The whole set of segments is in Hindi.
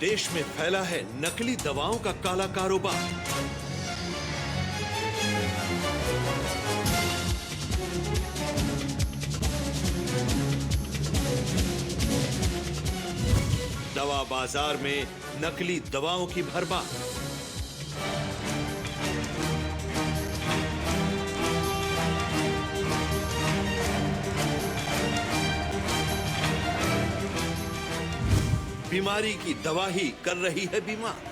देश में फैला है नकली दवाओं का काला कारोबार। दवा बाजार में नकली दवाओं की भरमार। बीमारी की दवा ही कर रही है बीमार।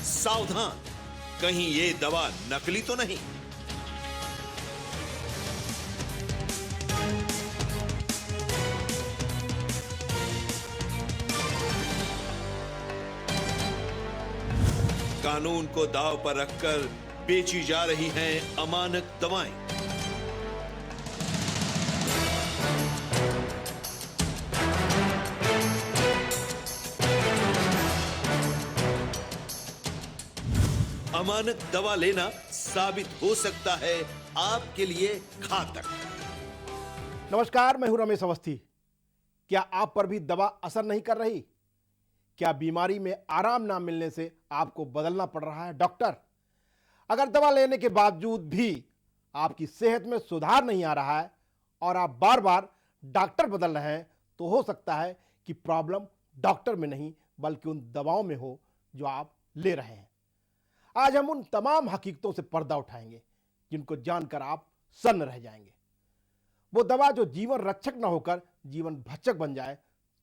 सावधान, कहीं ये दवा नकली तो नहीं। कानून को दांव पर रखकर बेची जा रही हैं अमानक दवाएं। अमानक दवा लेना साबित हो सकता है आपके लिए घातक। नमस्कार, मैं हूं रमेश अवस्थी। क्या आप पर भी दवा असर नहीं कर रही? क्या बीमारी में आराम ना मिलने से आपको बदलना पड़ रहा है डॉक्टर? अगर दवा लेने के बावजूद भी आपकी सेहत में सुधार नहीं आ रहा है और आप बार बार डॉक्टर बदल रहे हैं, तो हो सकता है कि प्रॉब्लम डॉक्टर में नहीं बल्कि उन दवाओं में हो जो आप ले रहे हैं। आज हम उन तमाम हकीकतों से पर्दा उठाएंगे जिनको जानकर आप सन्न रह जाएंगे। वो दवा जो जीवन रक्षक न होकर जीवन भक्षक बन जाए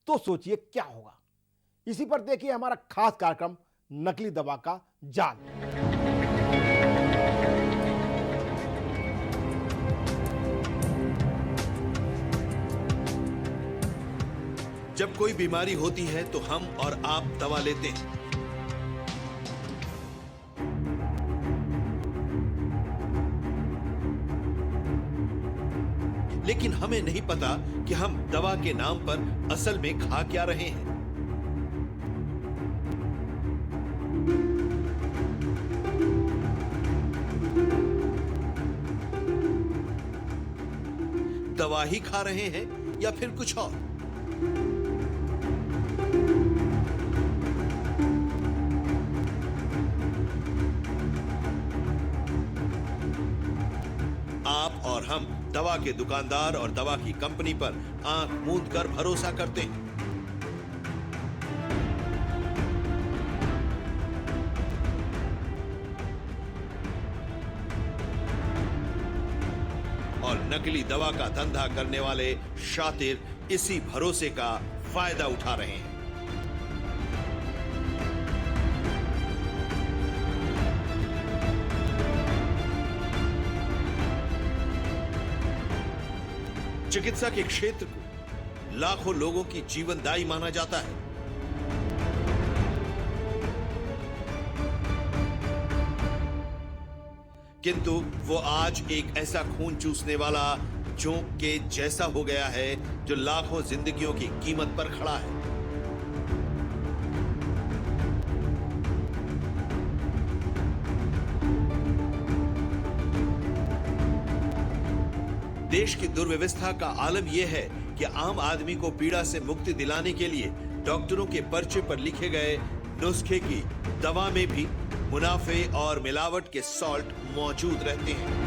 तो सोचिए क्या होगा। इसी पर देखिए हमारा खास कार्यक्रम नकली दवा का जाल। जब कोई बीमारी होती है तो हम और आप दवा लेते हैं, लेकिन हमें नहीं पता कि हम दवा के नाम पर असल में खा क्या रहे हैं। दवा ही खा रहे हैं या फिर कुछ और। आप और हम दवा के दुकानदार और दवा की कंपनी पर आंख मूंद कर भरोसा करते हैं। और नकली दवा का धंधा करने वाले शातिर इसी भरोसे का फायदा उठा रहे हैं। चिकित्सा के क्षेत्र को लाखों लोगों की जीवनदायी माना जाता है, किंतु वो आज एक ऐसा खून चूसने वाला जोंक के जैसा हो गया है जो लाखों जिंदगियों की कीमत पर खड़ा है। देश की दुर्व्यवस्था का आलम यह है कि आम आदमी को पीड़ा से मुक्ति दिलाने के लिए डॉक्टरों के पर्चे पर लिखे गए नुस्खे की दवा में भी मुनाफे और मिलावट के सॉल्ट मौजूद रहते हैं।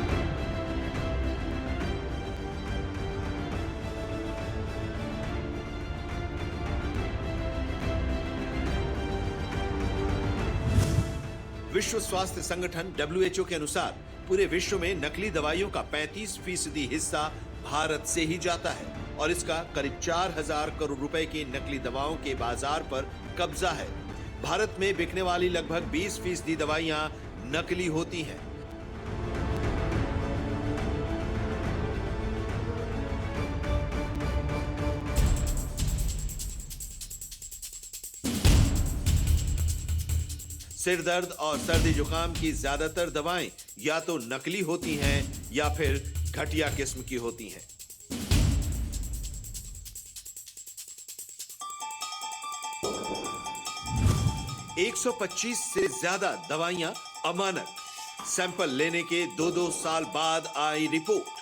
विश्व स्वास्थ्य संगठन WHO के अनुसार पूरे विश्व में नकली दवाइयों का 35% हिस्सा भारत से ही जाता है और इसका करीब 4000 करोड़ रुपए की नकली दवाओं के बाजार पर कब्जा है। भारत में बिकने वाली लगभग 20% दवाइयां नकली होती हैं। सिर दर्द और सर्दी जुकाम की ज्यादातर दवाएं या तो नकली होती हैं या फिर घटिया किस्म की होती हैं। 125 से ज्यादा दवाइयां अमानक, सैंपल लेने के 2-2 साल बाद आई रिपोर्ट।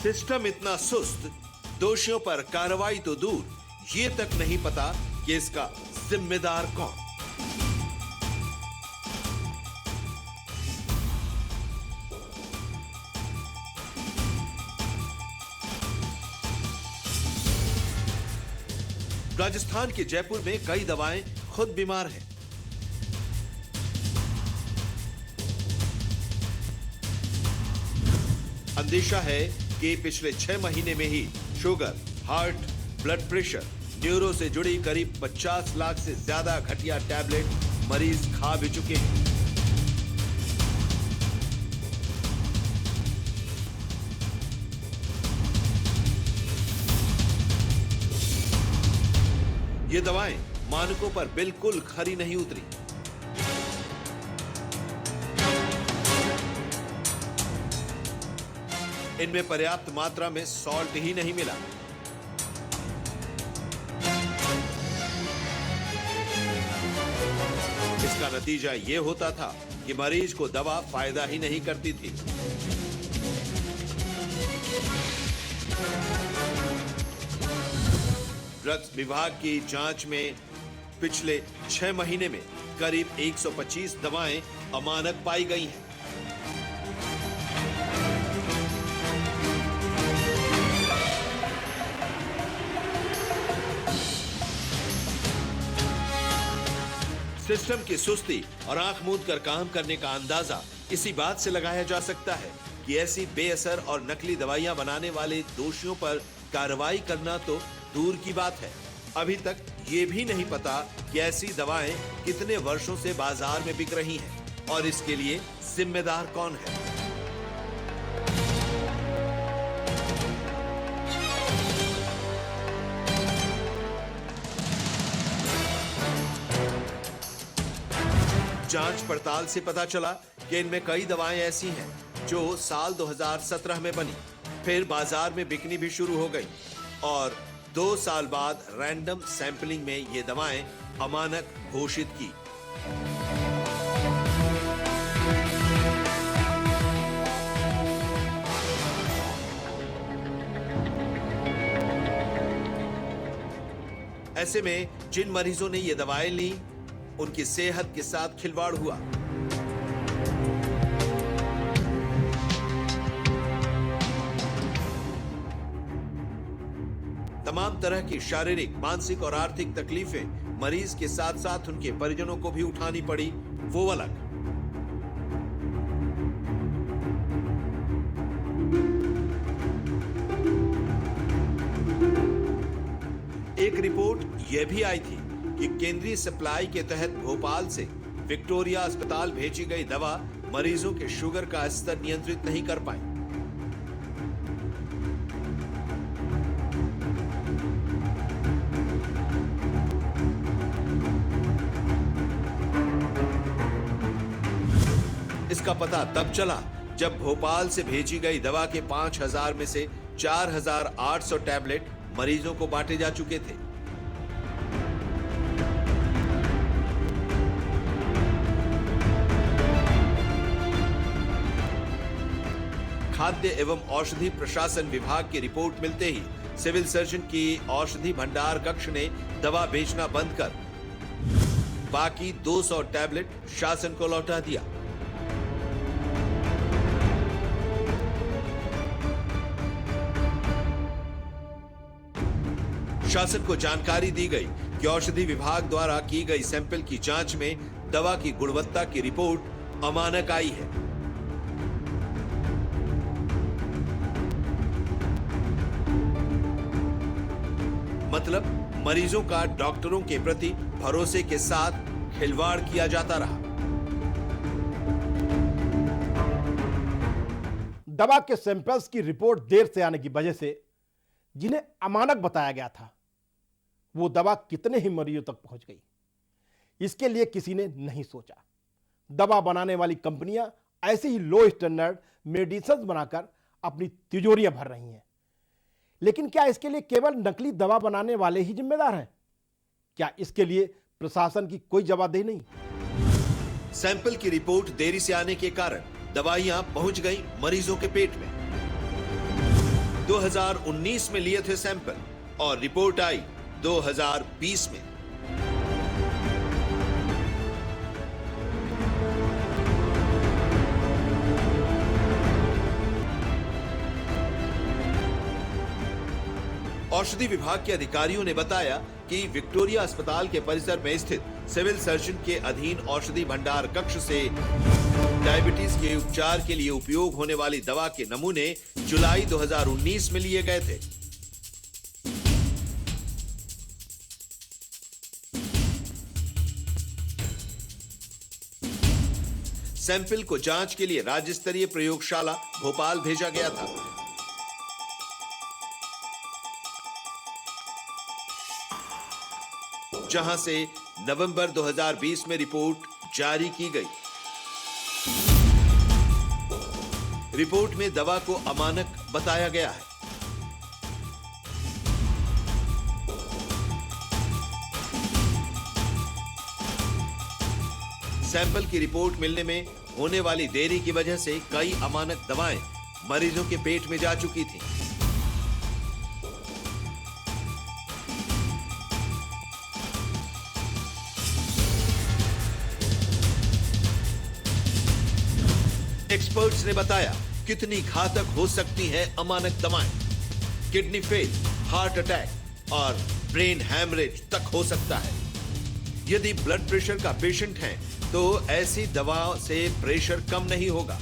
सिस्टम इतना सुस्त, दोषियों पर कार्रवाई तो दूर, ये तक नहीं पता कि इसका जिम्मेदार कौन। राजस्थान के जयपुर में कई दवाएं खुद बीमार हैं। अंदेशा है कि पिछले 6 महीने में ही sugar, heart, blood pressure, neuro से जुड़ी करीब 50 लाख से ज्यादा घटिया टैबलेट मरीज खा भी चुके हैं। ये दवाएं मानकों पर बिल्कुल खरी नहीं उतरी। इनमें पर्याप्त मात्रा में सॉल्ट ही नहीं मिला। इसका नतीजा यह होता था कि मरीज को दवा फायदा ही नहीं करती थी। ड्रग्स विभाग की जांच में पिछले 6 महीने में करीब 125 दवाएं अमानक पाई गई हैं। सिस्टम की सुस्ती और आंख मूंद कर काम करने का अंदाजा इसी बात से लगाया जा सकता है कि ऐसी बेअसर और नकली दवाइयां बनाने वाले दोषियों पर कार्रवाई करना तो दूर की बात है, अभी तक ये भी नहीं पता कि ऐसी दवाएं कितने वर्षों से बाजार में बिक रही हैं और इसके लिए जिम्मेदार कौन है। जांच पड़ताल से पता चला कि इनमें कई दवाएं ऐसी हैं जो साल 2017 में बनी, फिर बाजार में बिकनी भी शुरू हो गई और 2 साल बाद रैंडम सैंपलिंग में ये दवाएं अमानक घोषित की। ऐसे में जिन मरीजों ने ये दवाएं ली, उनकी सेहत के साथ खिलवाड़ हुआ। तमाम तरह की शारीरिक, मानसिक और आर्थिक तकलीफें मरीज के साथ साथ उनके परिजनों को भी उठानी पड़ी, वो अलग। एक रिपोर्ट यह भी आई थी कि केंद्रीय सप्लाई के तहत भोपाल से विक्टोरिया अस्पताल भेजी गई दवा मरीजों के शुगर का स्तर नियंत्रित नहीं कर पाई। इसका पता तब चला जब भोपाल से भेजी गई दवा के 5000 में से 4800 टैबलेट मरीजों को बांटे जा चुके थे। खाद्य एवं औषधि प्रशासन विभाग की रिपोर्ट मिलते ही सिविल सर्जन की औषधि भंडार कक्ष ने दवा बेचना बंद कर बाकी 200 टैबलेट शासन को लौटा दिया। शासन को जानकारी दी गई कि औषधि विभाग द्वारा की गई सैंपल की जांच में दवा की गुणवत्ता की रिपोर्ट अमानक आई है। मतलब मरीजों का डॉक्टरों के प्रति भरोसे के साथ खिलवाड़ किया जाता रहा। दवा के सैंपल्स की रिपोर्ट देर से आने की वजह से जिन्हें अमानक बताया गया था, वो दवा कितने ही मरीजों तक पहुंच गई, इसके लिए किसी ने नहीं सोचा। दवा बनाने वाली कंपनियां ऐसे ही लो स्टैंडर्ड मेडिसिन बनाकर अपनी तिजोरियां भर रही हैं। लेकिन क्या इसके लिए केवल नकली दवा बनाने वाले ही जिम्मेदार हैं? क्या इसके लिए प्रशासन की कोई जवाबदेही नहीं? सैंपल की रिपोर्ट देरी से आने के कारण दवाइयां पहुंच गई मरीजों के पेट में। 2019 में लिए थे सैंपल और रिपोर्ट आई 2020 में। औषधि विभाग के अधिकारियों ने बताया कि विक्टोरिया अस्पताल के परिसर में स्थित सिविल सर्जन के अधीन औषधि भंडार कक्ष से डायबिटीज के उपचार के लिए उपयोग होने वाली दवा के नमूने जुलाई 2019 में लिए गए थे। सैंपल को जांच के लिए राज्य स्तरीय प्रयोगशाला भोपाल भेजा गया था। जहां से नवंबर 2020 में रिपोर्ट जारी की गई। रिपोर्ट में दवा को अमानक बताया गया है। सैंपल की रिपोर्ट मिलने में होने वाली देरी की वजह से कई अमानक दवाएं मरीजों के पेट में जा चुकी थीं। एक्सपर्ट्स ने बताया कितनी घातक हो सकती हैं अमानक दवाएं। किडनी फेल, हार्ट अटैक और ब्रेन हैमरेज तक हो सकता है। यदि ब्लड प्रेशर का पेशेंट है तो ऐसी दवाओं से प्रेशर कम नहीं होगा।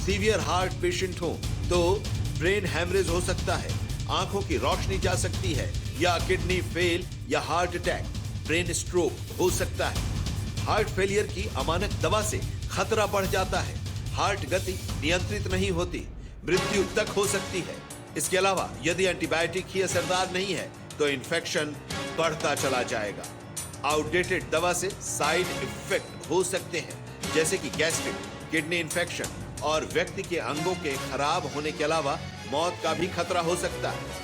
सीवियर हार्ट पेशेंट हो तो ब्रेन हैमरेज हो सकता है, आंखों की रोशनी जा सकती है, या किडनी फेल या हार्ट अटैक, ब्रेन स्ट्रोक हो सकता है। हार्ट फेलियर की अमानक दवा से खतरा बढ़ जाता है, हार्ट गति नियंत्रित नहीं होती, मृत्यु तक हो सकती है। इसके अलावा यदि एंटीबायोटिक ही असरदार नहीं है तो इन्फेक्शन बढ़ता चला जाएगा। आउटडेटेड दवा से साइड इफेक्ट हो सकते हैं, जैसे कि गैस्ट्रिक, किडनी इन्फेक्शन और व्यक्ति के अंगों के खराब होने के अलावा मौत का भी खतरा हो सकता है।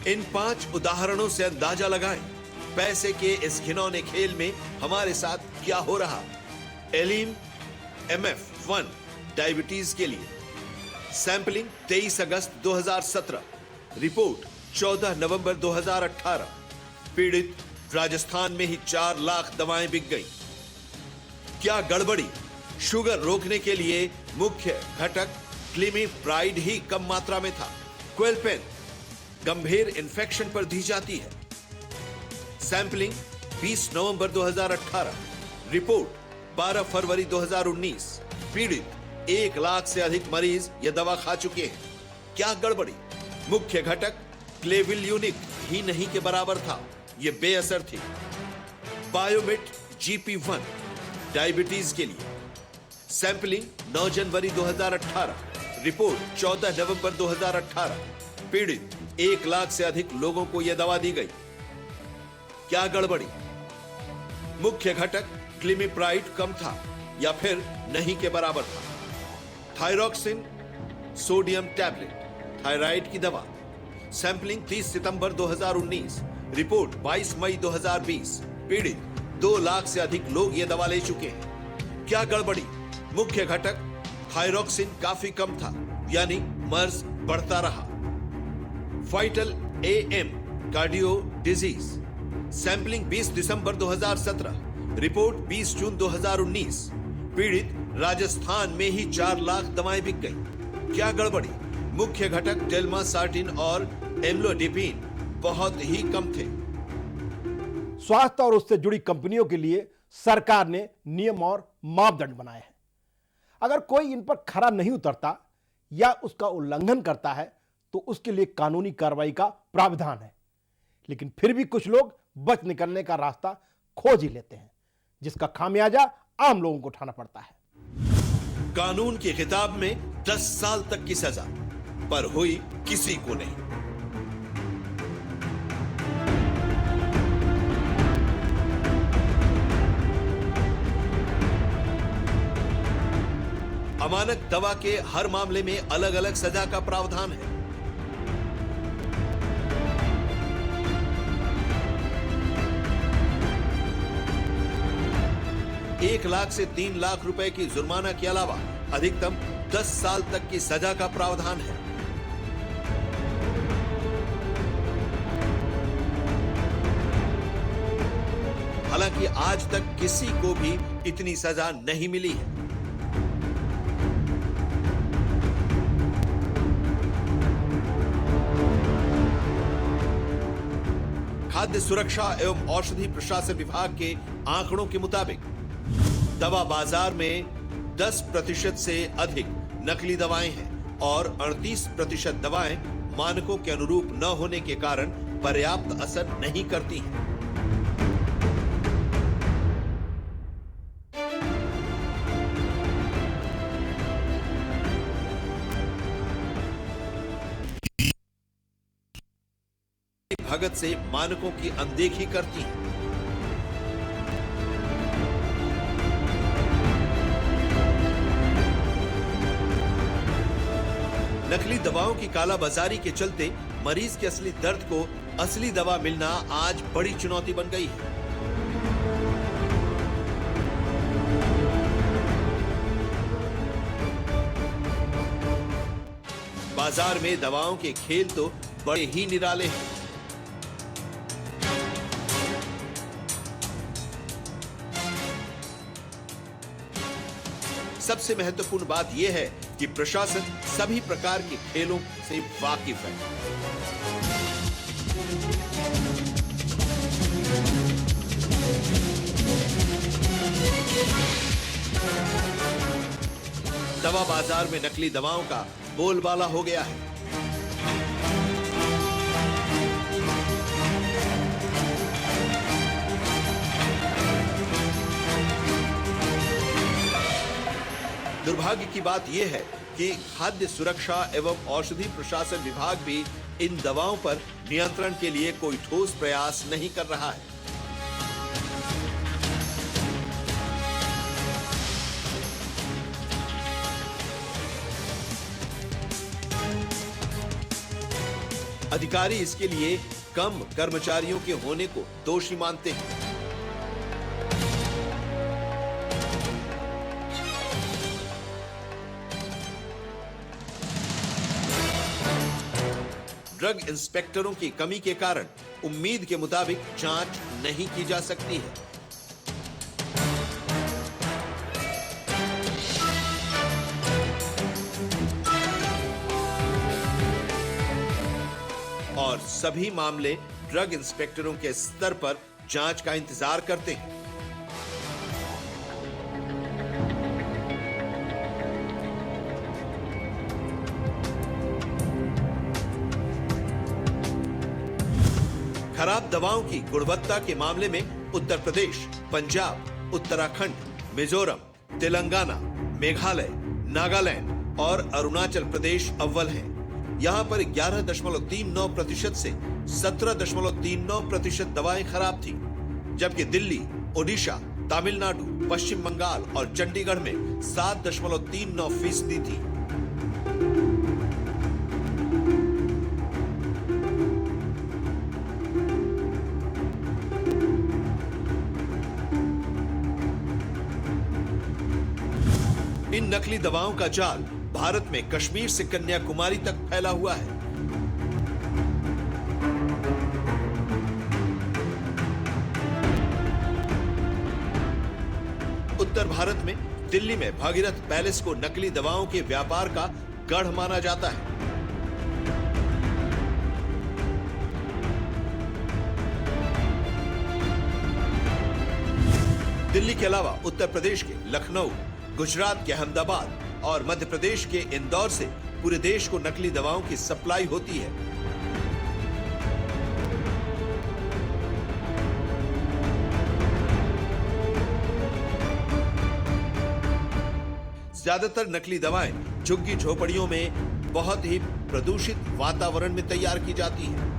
इन 5 उदाहरणों से अंदाजा लगाएं पैसे के इस घिनौने खेल में हमारे साथ क्या हो रहा। एलिम MF1 डायबिटीज के लिए सैंपलिंग 23 अगस्त 2017, रिपोर्ट 14 नवंबर 2018। पीड़ित राजस्थान में ही 4 लाख दवाएं बिक गई। क्या गड़बड़ी? शुगर रोकने के लिए मुख्य घटक क्लिमिप्राइड ही कम मात्रा में था। क्वेलपेन गंभीर इन्फेक्शन पर दी जाती है। सैंपलिंग 20 नवंबर 2018, रिपोर्ट 12 फरवरी 2019। पीड़ित 1 लाख से अधिक मरीज यह दवा खा चुके हैं। क्या गड़बड़ी? मुख्य घटक क्लेविल्यूनिक ही नहीं के बराबर था, यह बेअसर थी। बायोमिट GP1 डायबिटीज के लिए सैंपलिंग 9 जनवरी 2018, रिपोर्ट 14 नवंबर 2018। पीड़ित 1 लाख से अधिक लोगों को यह दवा दी गई। क्या गड़बड़ी? मुख्य घटक क्लिमिप्राइड कम था या फिर नहीं के बराबर था। थायरॉक्सिन सोडियम टैबलेट थायराइड की दवा सैंपलिंग 30 सितंबर 2019, रिपोर्ट 22 मई 2020। पीड़ित 2 लाख से अधिक लोग यह दवा ले चुके हैं। क्या गड़बड़ी? मुख्य घटक थायरॉक्सिन काफी कम था, यानी मर्ज बढ़ता रहा। फाइटल AM cardio disease sampling 20 December 2017, report 20 जून 2019। पीड़ित राजस्थान में ही 4 लाख दवाएं बिक गई। क्या गड़बड़ी? मुख्य घटक डेल्मासार्टिन और एम्लोडिपिन बहुत ही कम थे। स्वास्थ्य और उससे जुड़ी कंपनियों के लिए सरकार ने नियम और मापदंड बनाए हैं। अगर कोई इन पर खरा नहीं उतरता या उसका उल्लंघन करता है तो उसके लिए कानूनी कार्रवाई का प्रावधान है। लेकिन फिर भी कुछ लोग बच निकलने का रास्ता खोज ही लेते हैं, जिसका खामियाजा आम लोगों को उठाना पड़ता है। कानून की किताब में 10 साल तक की सजा, पर हुई किसी को नहीं। अमानक दवा के हर मामले में अलग अलग सजा का प्रावधान है। एक लाख से 3 लाख रुपए की जुर्माना के अलावा अधिकतम 10 साल तक की सजा का प्रावधान है। हालांकि आज तक किसी को भी इतनी सजा नहीं मिली है। खाद्य सुरक्षा एवं औषधि प्रशासन विभाग के आंकड़ों के मुताबिक दवा बाजार में 10% से अधिक नकली दवाएं हैं और 38% दवाएं मानकों के अनुरूप न होने के कारण पर्याप्त असर नहीं करती हैं। भगत से मानकों की अनदेखी करती हैं। नकली दवाओं की कालाबाजारी के चलते मरीज के असली दर्द को असली दवा मिलना आज बड़ी चुनौती बन गई है। बाजार में दवाओं के खेल तो बड़े ही निराले हैं। सबसे महत्वपूर्ण बात यह है कि प्रशासन सभी प्रकार के खेलों से वाकिफ है। दवा बाजार में नकली दवाओं का बोलबाला हो गया है। दुर्भाग्य की बात यह है कि खाद्य सुरक्षा एवं औषधि प्रशासन विभाग भी इन दवाओं पर नियंत्रण के लिए कोई ठोस प्रयास नहीं कर रहा है। अधिकारी इसके लिए कम कर्मचारियों के होने को दोषी मानते हैं। ड्रग इंस्पेक्टरों की कमी के कारण उम्मीद के मुताबिक जांच नहीं की जा सकती है। और सभी मामले ड्रग इंस्पेक्टरों के स्तर पर जांच का इंतजार करते हैं। खराब दवाओं की गुणवत्ता के मामले में उत्तर प्रदेश, पंजाब, उत्तराखंड, मिजोरम, तेलंगाना, मेघालय, नागालैंड और अरुणाचल प्रदेश अव्वल हैं। यहां पर 11.39% से 17.39% दवाएं खराब थी, जबकि दिल्ली, ओडिशा, तमिलनाडु, पश्चिम बंगाल और चंडीगढ़ में 7.39% थी। इन नकली दवाओं का जाल भारत में कश्मीर से कन्याकुमारी तक फैला हुआ है। उत्तर भारत में दिल्ली में भागीरथ पैलेस को नकली दवाओं के व्यापार का गढ़ माना जाता है। दिल्ली के अलावा उत्तर प्रदेश के लखनऊ, गुजरात के अहमदाबाद और मध्य प्रदेश के इंदौर से पूरे देश को नकली दवाओं की सप्लाई होती है। ज्यादातर नकली दवाएं झुग्गी झोपड़ियों में बहुत ही प्रदूषित वातावरण में तैयार की जाती हैं।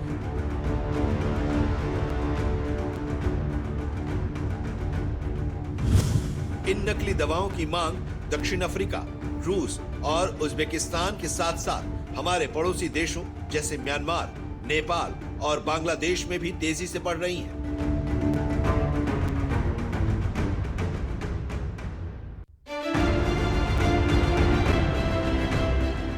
इन नकली दवाओं की मांग दक्षिण अफ्रीका, रूस और उज्बेकिस्तान के साथ साथ हमारे पड़ोसी देशों जैसे म्यांमार, नेपाल और बांग्लादेश में भी तेजी से बढ़ रही हैं।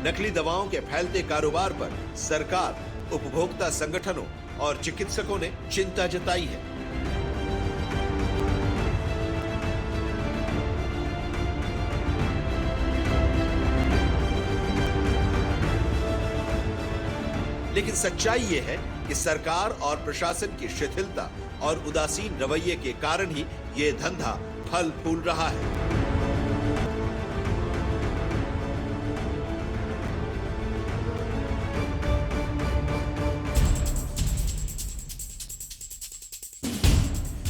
नकली दवाओं के फैलते कारोबार पर सरकार, उपभोक्ता संगठनों और चिकित्सकों ने चिंता जताई है। लेकिन सच्चाई यह है कि सरकार और प्रशासन की शिथिलता और उदासीन रवैये के कारण ही यह धंधा फल फूल रहा है।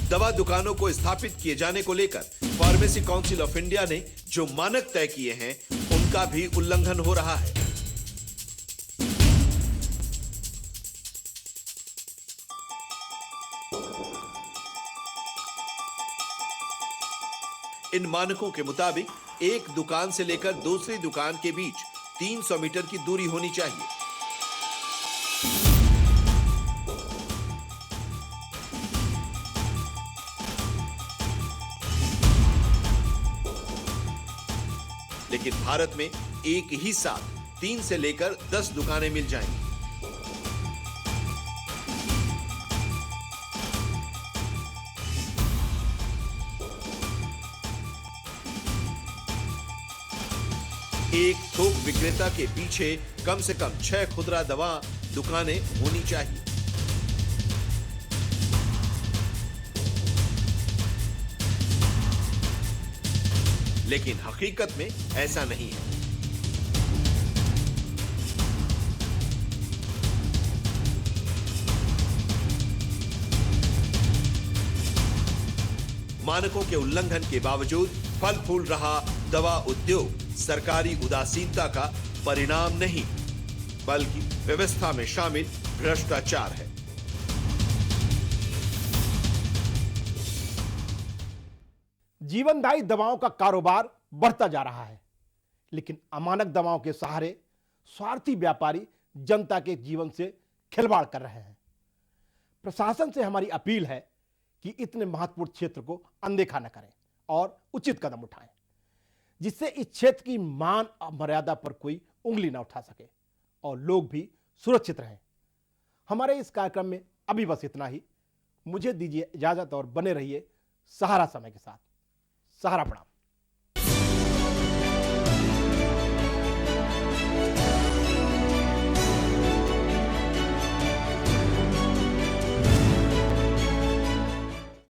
दवा दुकानों को स्थापित किए जाने को लेकर फार्मेसी काउंसिल ऑफ इंडिया ने जो मानक तय किए हैं, उनका भी उल्लंघन हो रहा है। इन मानकों के मुताबिक एक दुकान से लेकर दूसरी दुकान के बीच 300 मीटर की दूरी होनी चाहिए। लेकिन भारत में एक ही साथ 3 से लेकर 10 दुकानें मिल जाएंगी। एक थोक विक्रेता के पीछे कम से कम 6 खुदरा दवा दुकानें होनी चाहिए। लेकिन हकीकत में ऐसा नहीं है। मानकों के उल्लंघन के बावजूद फल फूल रहा दवा उद्योग सरकारी उदासीनता का परिणाम नहीं, बल्कि व्यवस्था में शामिल भ्रष्टाचार है। जीवनदायी दवाओं का कारोबार बढ़ता जा रहा है, लेकिन अमानक दवाओं के सहारे स्वार्थी व्यापारी जनता के जीवन से खिलवाड़ कर रहे हैं। प्रशासन से हमारी अपील है कि इतने महत्वपूर्ण क्षेत्र को अनदेखा न करें और उचित कदम उठाएं, जिससे इस क्षेत्र की मान और मर्यादा पर कोई उंगली न उठा सके और लोग भी सुरक्षित रहें। हमारे इस कार्यक्रम में अभी बस इतना ही। मुझे दीजिए इजाजत और बने रहिए सहारा समय के साथ। सहारा प्रणाम।